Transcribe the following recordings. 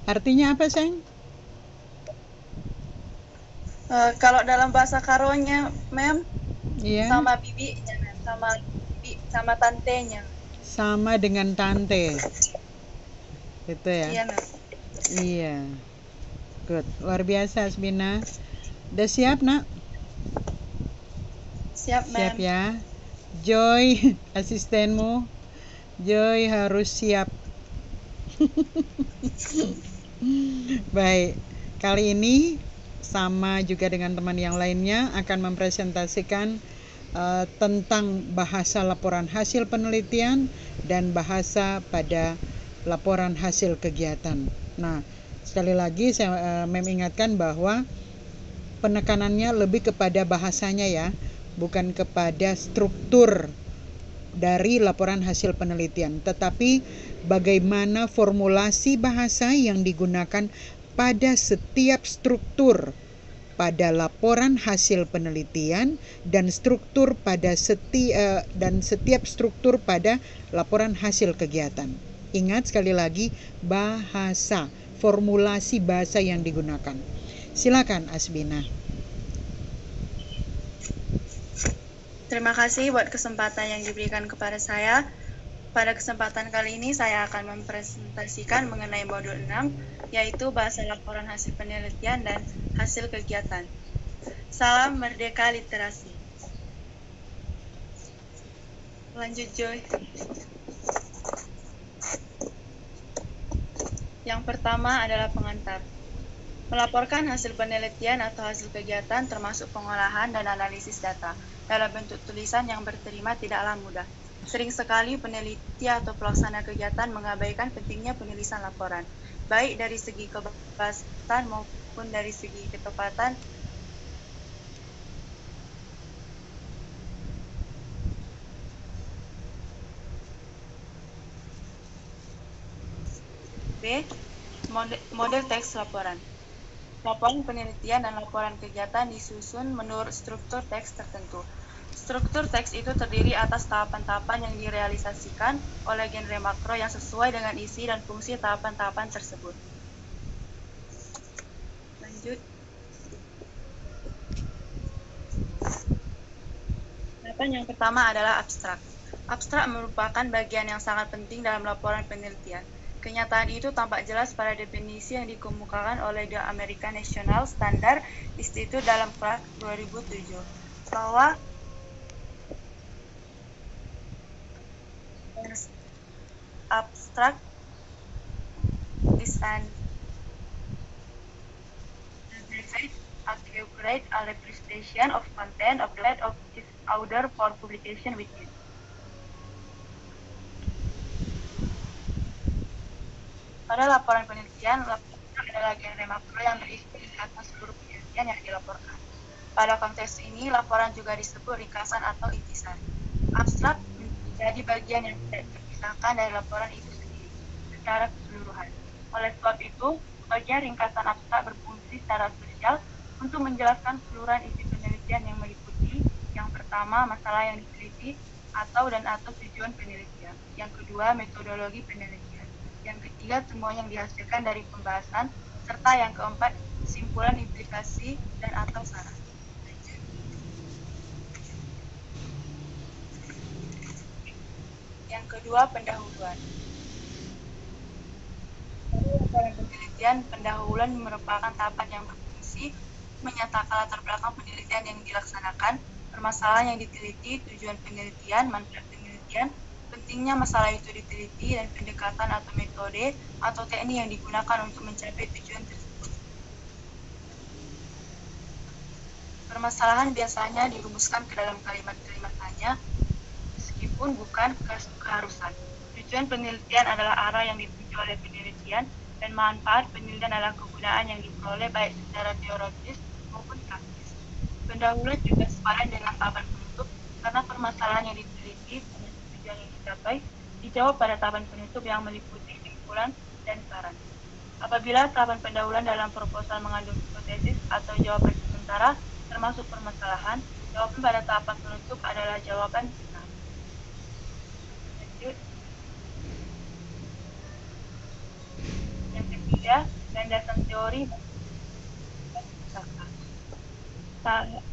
Artinya apa, sayang? Kalau dalam bahasa Karonya, Mem, Iya, sama bibinya, Mem, sama bibi, sama tantenya. sama dengan tante. Gitu ya. Iya, Mem. Iya. Good. Luar biasa, Asbina. Udah siap, Nak? Siap, Siap Mem. ya. Joy, asistenmu. Joy harus siap. Baik. Kali ini sama juga dengan teman yang lainnya akan mempresentasikan tentang bahasa laporan hasil penelitian dan bahasa pada laporan hasil kegiatan. Nah, sekali lagi saya mengingatkan bahwa penekanannya lebih kepada bahasanya ya, bukan kepada struktur dari laporan hasil penelitian, tetapi bagaimana formulasi bahasa yang digunakan pada setiap struktur pada laporan hasil penelitian dan struktur pada setiap struktur pada laporan hasil kegiatan. Ingat sekali lagi bahasa, formulasi bahasa yang digunakan. Silakan Asbina. Terima kasih buat kesempatan yang diberikan kepada saya. Pada kesempatan kali ini saya akan mempresentasikan mengenai modul 6, yaitu bahasa laporan hasil penelitian dan hasil kegiatan. Salam Merdeka Literasi. Lanjut, Joy. Yang pertama adalah pengantar. Melaporkan hasil penelitian atau hasil kegiatan termasuk pengolahan dan analisis data dalam bentuk tulisan yang berterima tidaklah mudah. Sering sekali peneliti atau pelaksana kegiatan mengabaikan pentingnya penulisan laporan, baik dari segi kebebasan maupun dari segi ketepatan. B. Model teks laporan. Laporan penelitian dan laporan kegiatan disusun menurut struktur teks tertentu. Struktur teks itu terdiri atas tahapan-tahapan yang direalisasikan oleh genre makro yang sesuai dengan isi dan fungsi tahapan-tahapan tersebut. Lanjut. Tahapan yang pertama adalah abstrak. Abstrak merupakan bagian yang sangat penting dalam laporan penelitian. Kenyataan itu tampak jelas pada definisi yang dikemukakan oleh The American National Standard Institute dalam Prac 2007, bahwa abstract is an accurate representation of content of its author for publication with it. Pada laporan penelitian, laporan adalah genre makro yang berisi atas seluruh penelitian yang dilaporkan. Pada konteks ini, laporan juga disebut ringkasan atau intisari. Abstrak menjadi bagian yang tidak terpisahkan dari laporan itu sendiri secara keseluruhan. Oleh sebab itu, bagian ringkasan abstrak berfungsi secara sosial untuk menjelaskan keseluruhan isi penelitian yang meliputi yang pertama, masalah yang diteliti atau tujuan penelitian. Yang kedua, metodologi penelitian. Yang ketiga, temuan yang dihasilkan dari pembahasan, serta yang keempat, kesimpulan, implikasi, dan atau saran. Yang kedua, pendahuluan. Dalam penelitian, pendahuluan merupakan tahapan yang berfungsi menyatakan latar belakang penelitian yang dilaksanakan, permasalahan yang diteliti, tujuan penelitian, manfaat penelitian, pentingnya masalah itu diteliti, dan pendekatan atau metode atau teknik yang digunakan untuk mencapai tujuan tersebut. Permasalahan biasanya dirumuskan ke dalam kalimat-kalimat tanya, meskipun bukan keharusan. Tujuan penelitian adalah arah yang dituju oleh penelitian, dan manfaat penelitian adalah kegunaan yang diperoleh baik secara teoritis maupun praktis. Pendahuluan juga sepadan dengan tahapan penutup, karena permasalahan yang diteliti dan tujuan yang dicapai dijawab pada tahapan penutup yang meliputi kesimpulan dan saran. Apabila tahapan pendahuluan dalam proposal mengandung hipotesis atau jawaban sementara, termasuk permasalahan, jawaban pada tahapan penutup adalah jawaban benar. Lanjut. Yang ketiga, landasan teori dan pustaka.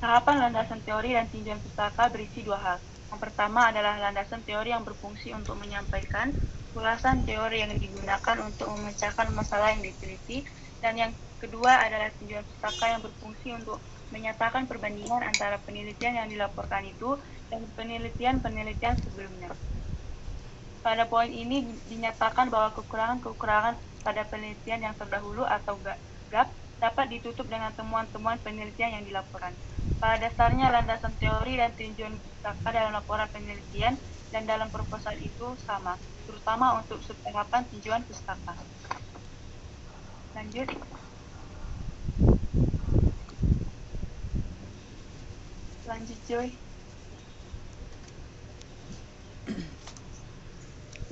Tahapan landasan teori dan tinjauan pustaka berisi dua hal. Yang pertama adalah landasan teori yang berfungsi untuk menyampaikan ulasan teori yang digunakan untuk memecahkan masalah yang diteliti, dan yang kedua adalah tinjauan pustaka yang berfungsi untuk menyatakan perbandingan antara penelitian yang dilaporkan itu dan penelitian-penelitian sebelumnya. Pada poin ini dinyatakan bahwa kekurangan-kekurangan pada penelitian yang terdahulu atau gap dapat ditutup dengan temuan-temuan penelitian yang dilaporkan. Pada dasarnya, landasan teori dan tinjauan pustaka dalam laporan penelitian dan dalam proposal itu sama, terutama untuk subtahapan tinjauan pustaka. Lanjut. Lanjut, Joy.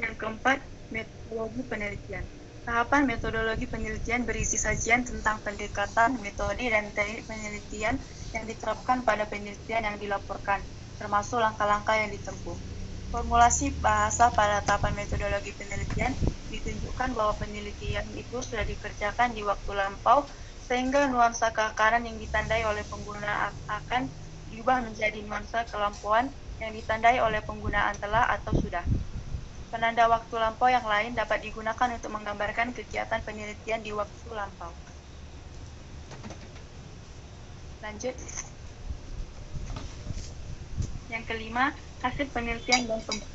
Yang keempat, metodologi penelitian. Tahapan metodologi penelitian berisi sajian tentang pendekatan, metode, dan teknik penelitian yang diterapkan pada penelitian yang dilaporkan, termasuk langkah-langkah yang ditempuh. Formulasi bahasa pada tahapan metodologi penelitian ditunjukkan bahwa penelitian itu sudah dikerjakan di waktu lampau, sehingga nuansa keakaran yang ditandai oleh pengguna akan diubah menjadi nuansa kelampauan yang ditandai oleh penggunaan telah atau sudah. Penanda waktu lampau yang lain dapat digunakan untuk menggambarkan kegiatan penelitian di waktu lampau. Lanjut. Yang kelima, hasil penelitian dan pembahasan.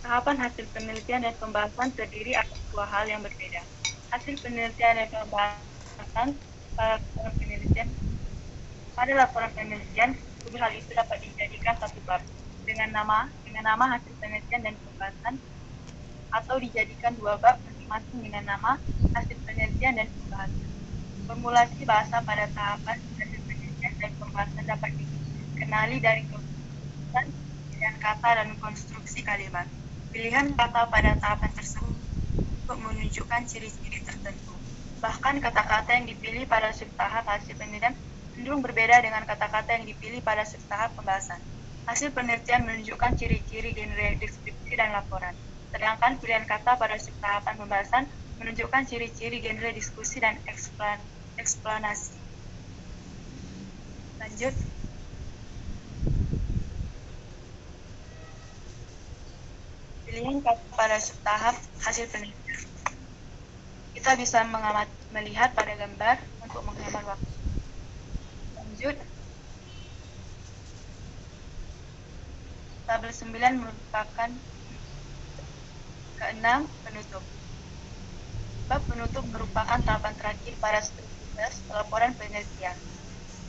Tahapan hasil penelitian dan pembahasan terdiri atas dua hal yang berbeda. Hasil penelitian dan pembahasan pada laporan penelitian, kedua hal itu dapat dijadikan satu bab dengan nama hasil penelitian dan pembahasan, atau dijadikan dua bab masing-masing dengan nama hasil penelitian dan pembahasan. Formulasi bahasa pada tahapan hasil penelitian dan pembahasan dapat dikenali dari keputusan pilihan kata dan konstruksi kalimat. Pilihan kata pada tahapan tersebut menunjukkan ciri-ciri tertentu. Bahkan kata-kata yang dipilih pada subtahap hasil penelitian cenderung berbeda dengan kata-kata yang dipilih pada subtahap pembahasan. Hasil penelitian menunjukkan ciri-ciri genre deskripsi dan laporan, sedangkan pilihan kata pada subtahapan pembahasan menunjukkan ciri-ciri genre diskusi dan eksplanasi. Lanjut. Pilihan kata pada subtahap hasil penelitian. Kita bisa melihat pada gambar untuk menghemat waktu. Lanjut. Tabel 9 merupakan keenam, penutup. Bab penutup merupakan tahapan terakhir pada struktur laporan penelitian.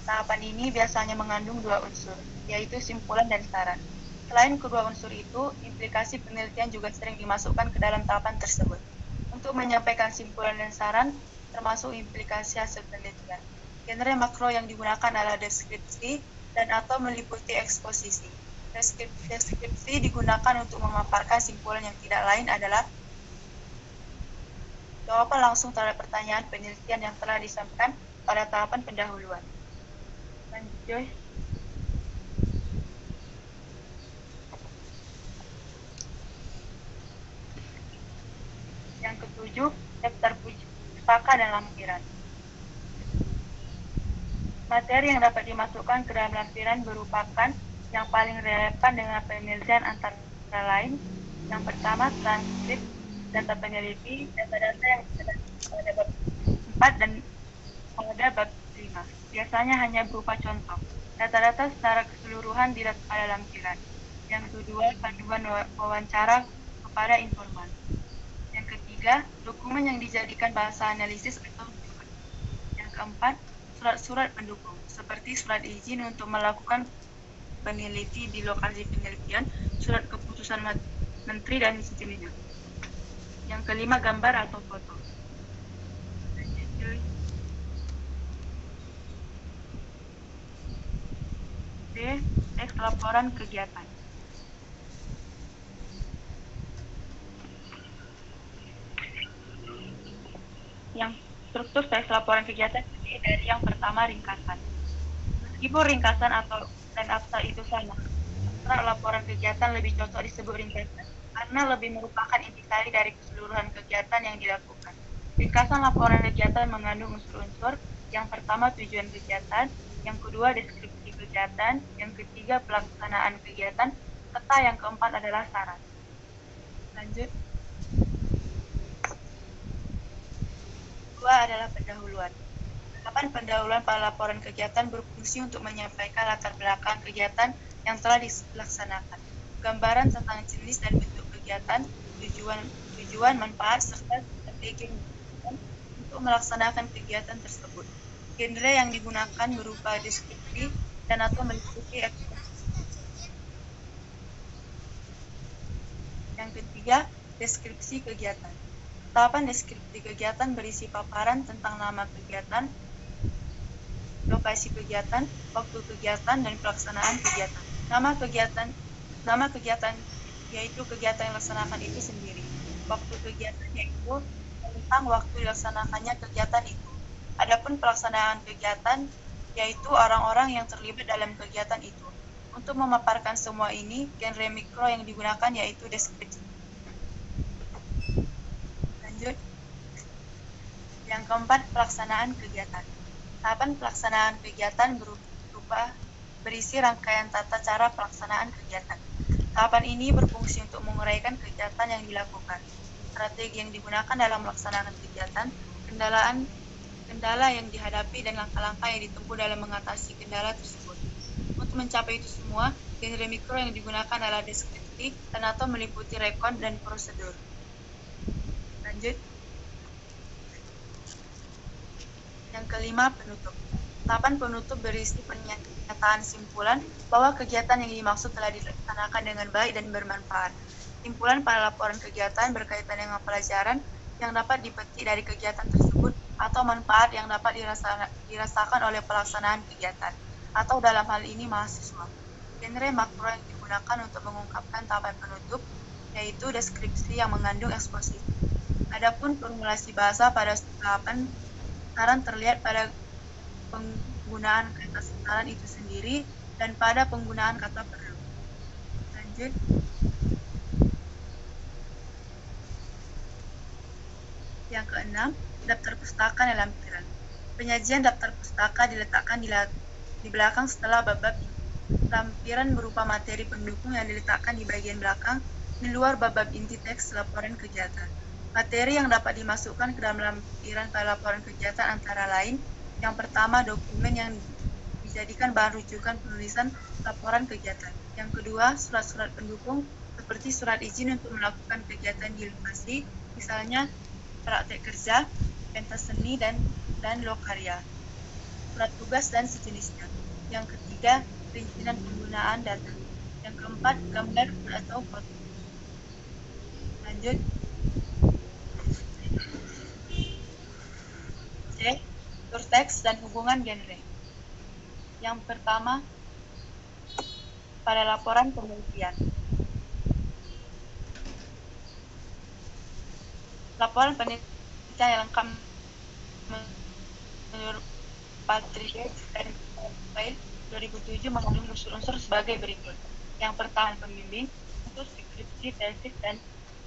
Tahapan ini biasanya mengandung dua unsur, yaitu simpulan dan saran. Selain kedua unsur itu, implikasi penelitian juga sering dimasukkan ke dalam tahapan tersebut. Untuk menyampaikan simpulan dan saran, termasuk implikasi hasil penelitian. Genre makro yang digunakan adalah deskripsi dan atau meliputi eksposisi. Deskripsi digunakan untuk memaparkan simpulan yang tidak lain adalah jawaban langsung terhadap pertanyaan penelitian yang telah disampaikan pada tahapan pendahuluan. Lanjut, Joy. Yang ketujuh, daftar pustaka dan lampiran. Materi yang dapat dimasukkan ke dalam lampiran merupakan yang paling relevan dengan penelitian antara lain. Yang pertama, transkrip data peneliti, data-data yang pada bab 4 dan pada bab 5. Biasanya hanya berupa contoh. Data-data secara keseluruhan tidak pada lampiran. Yang kedua, panduan wawancara kepada informan. Yang ketiga, dokumen yang dijadikan bahasa analisis atau rujukan. Yang keempat, surat-surat pendukung, seperti surat izin untuk melakukan peneliti di lokasi penelitian, surat keputusan menteri, dan sejenisnya. Yang kelima, gambar atau foto. B. Teks laporan kegiatan. Yang struktur teks laporan kegiatan terdiri dari yang pertama, ringkasan. Meskipun ringkasan dan abstrak itu sama, laporan kegiatan lebih cocok disebut ringkasan karena lebih merupakan intisari dari keseluruhan kegiatan yang dilakukan. Ringkasan laporan kegiatan mengandung unsur-unsur. Yang pertama, tujuan kegiatan. Yang kedua, deskripsi kegiatan. Yang ketiga, pelaksanaan kegiatan. Serta yang keempat adalah syarat. Lanjut. Kedua adalah pendahuluan. Tahapan pendahuluan pada laporan kegiatan berfungsi untuk menyampaikan latar belakang kegiatan yang telah dilaksanakan, gambaran tentang jenis dan bentuk kegiatan, tujuan, manfaat, serta strategi untuk melaksanakan kegiatan tersebut. Genre yang digunakan berupa deskripsi dan atau meliputi eksposisi. Yang ketiga, deskripsi kegiatan. Tahapan deskripsi kegiatan berisi paparan tentang nama kegiatan, lokasi kegiatan, waktu kegiatan, dan pelaksanaan kegiatan. Nama kegiatan yaitu kegiatan yang dilaksanakan itu sendiri. Waktu kegiatan yaitu tentang waktu dilaksanakannya kegiatan itu. Adapun pelaksanaan kegiatan yaitu orang-orang yang terlibat dalam kegiatan itu. Untuk memaparkan semua ini, genre mikro yang digunakan yaitu deskripsi. Lanjut. Yang keempat, pelaksanaan kegiatan. Tahapan pelaksanaan kegiatan berupa berisi rangkaian tata cara pelaksanaan kegiatan. Tahapan ini berfungsi untuk menguraikan kegiatan yang dilakukan, strategi yang digunakan dalam melaksanakan kegiatan, kendala yang dihadapi, dan langkah-langkah yang ditempuh dalam mengatasi kendala tersebut. Untuk mencapai itu semua, genre mikro yang digunakan adalah deskripsi dan atau meliputi rekon dan prosedur. Lanjut. Yang kelima, penutup. Tahapan penutup berisi pernyataan simpulan bahwa kegiatan yang dimaksud telah dilaksanakan dengan baik dan bermanfaat. Simpulan pada laporan kegiatan berkaitan dengan pelajaran yang dapat dipetik dari kegiatan tersebut atau manfaat yang dapat dirasakan oleh pelaksanaan kegiatan, atau dalam hal ini mahasiswa. Genre makro yang digunakan untuk mengungkapkan tahapan penutup yaitu deskripsi yang mengandung eksposisi. Adapun formulasi bahasa pada tahapan saran terlihat pada penggunaan kata saran itu sendiri dan pada penggunaan kata perlu. Lanjut. Yang keenam, daftar pustaka dan lampiran. Penyajian daftar pustaka diletakkan di belakang setelah bab-bab ini. Lampiran berupa materi pendukung yang diletakkan di bagian belakang di luar bab-bab inti teks laporan kegiatan. Materi yang dapat dimasukkan ke dalam lampiran pada laporan kegiatan antara lain, yang pertama, dokumen yang dijadikan bahan rujukan penulisan laporan kegiatan. Yang kedua, surat-surat pendukung seperti surat izin untuk melakukan kegiatan di lokasi, misalnya praktek kerja, pentas seni, dan lokarya, surat tugas, dan sejenisnya. Yang ketiga, perizinan penggunaan data. Yang keempat, gambar atau foto. Lanjut. C. Struktur teks dan hubungan genre. Yang pertama, pada laporan penelitian. Laporan penelitian yang lengkap menurut Patrick dan File 2007 mengandung unsur-unsur sebagai berikut. Yang pertama, pembimbing untuk skripsi, tesis, dan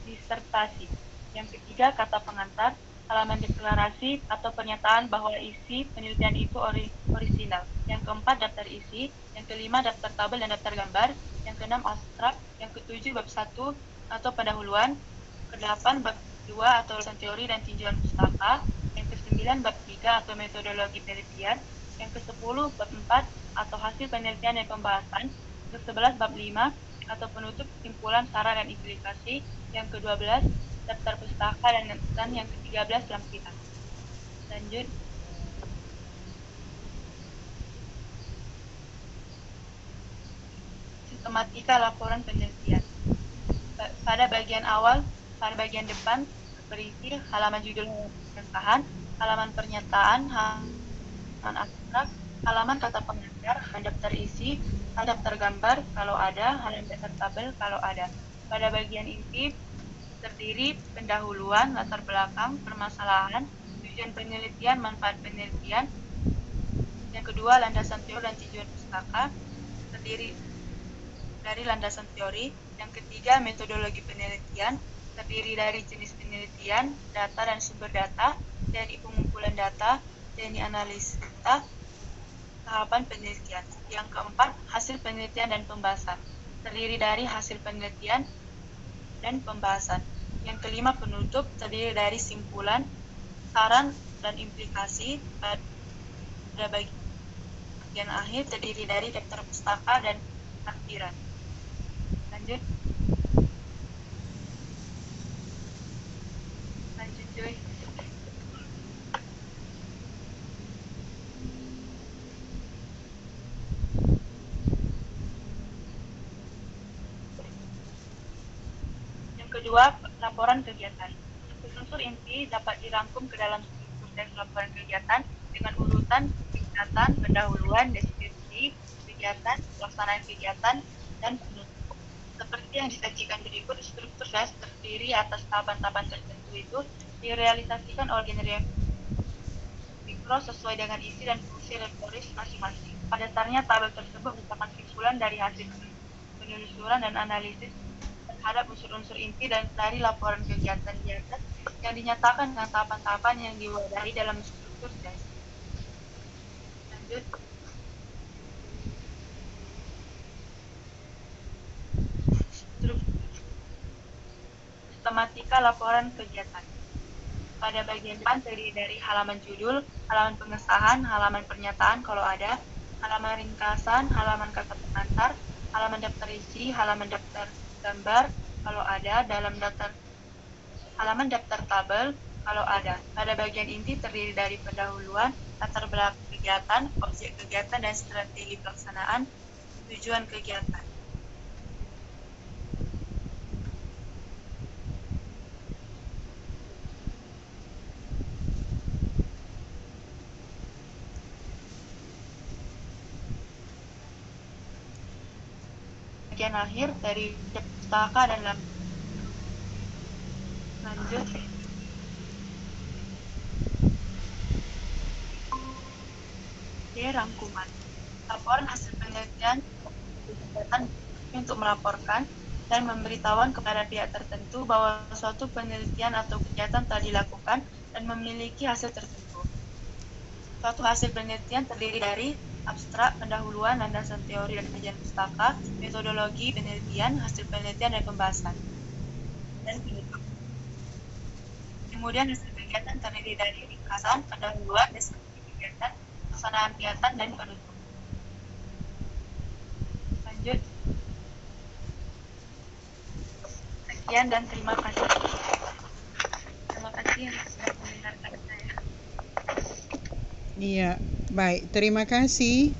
disertasi. Yang ketiga, kata pengantar, halaman deklarasi atau pernyataan bahwa isi penelitian itu orisinal. Yang keempat, daftar isi. Yang kelima, daftar tabel dan daftar gambar. Yang keenam, abstrak. Yang ketujuh, bab 1 atau pendahuluan. Kedelapan, bab 2 atau ulasan teori dan tinjauan pustaka. Yang kesembilan, bab 3 atau metodologi penelitian. Yang ke-10, bab 4 atau hasil penelitian dan pembahasan. Yang ke-11, bab 5 atau penutup, kesimpulan, saran, dan implikasi. Yang ke-12, daftar pustaka, dan yang ke-13, lampiran. Lanjut. Sistematika laporan penelitian. Pada bagian awal, pada bagian depan berisi halaman judul pengesahan, halaman pernyataan, halaman abstrak, halaman kata pengantar, daftar isi, daftar gambar kalau ada, halaman daftar tabel kalau ada. Pada bagian inti terdiri pendahuluan, latar belakang, permasalahan, tujuan penelitian, manfaat penelitian. Yang kedua, landasan teori dan tinjauan pustaka, terdiri dari landasan teori. Yang ketiga, metodologi penelitian, terdiri dari jenis penelitian, data dan sumber data, dari pengumpulan data, dari analisis data, tahapan penelitian. Yang keempat, hasil penelitian dan pembahasan, terdiri dari hasil penelitian dan pembahasan. Yang kelima, penutup, terdiri dari simpulan, saran, dan implikasi. Pada bagian akhir terdiri dari daftar pustaka dan takdiran. Lanjut Joy. Yang kedua, laporan kegiatan. Unsur inti dapat dirangkum ke dalam struktur teks laporan kegiatan dengan urutan kegiatan, pendahuluan, deskripsi kegiatan, pelaksanaan kegiatan, dan penutup. Seperti yang disajikan berikut, struktur DAS terdiri atas tahapan-tahapan tertentu itu direalisasikan oleh General Mikro sesuai dengan isi dan fungsi retoris masing-masing. Pada dasarnya, tabel tersebut merupakan simpulan dari hasil penelusuran dan analisis terhadap unsur-unsur inti dan dari laporan kegiatan di atas yang dinyatakan dengan tahapan-tahapan yang diwadahi dalam struktur DAS. Lanjut. Sistematika laporan kegiatan. Pada bagian depan terdiri dari halaman judul, halaman pengesahan, halaman pernyataan kalau ada, halaman ringkasan, halaman kata pengantar, halaman daftar isi, halaman daftar gambar kalau ada, dalam daftar halaman daftar tabel kalau ada. Pada bagian inti terdiri dari pendahuluan, latar belakang kegiatan, objek kegiatan, dan strategi pelaksanaan, tujuan kegiatan. Bagian akhir dari pustaka dan lanjut. Rangkuman. Laporan hasil penelitian kegiatan untuk melaporkan dan memberitahuan kepada pihak tertentu bahwa suatu penelitian atau kegiatan telah dilakukan dan memiliki hasil tertentu. Suatu hasil penelitian terdiri dari abstrak, pendahuluan, landasan teori dan kajian pustaka, metodologi penelitian, hasil penelitian dan pembahasan, dan penutup. Kemudian hasil kegiatan terdiri dari ringkasan, pendahuluan, deskripsi kegiatan, pelaksanaan kegiatan, dan penutup. Lanjut. Sekian dan terima kasih. Terima kasih yang sudah mendengarkan saya. Iya, baik. Terima kasih.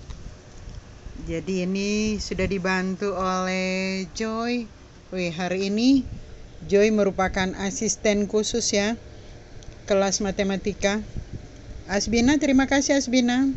Jadi ini sudah dibantu oleh Joy. Hari ini Joy merupakan asisten khusus ya, kelas matematika. Asbina, terima kasih Asbina.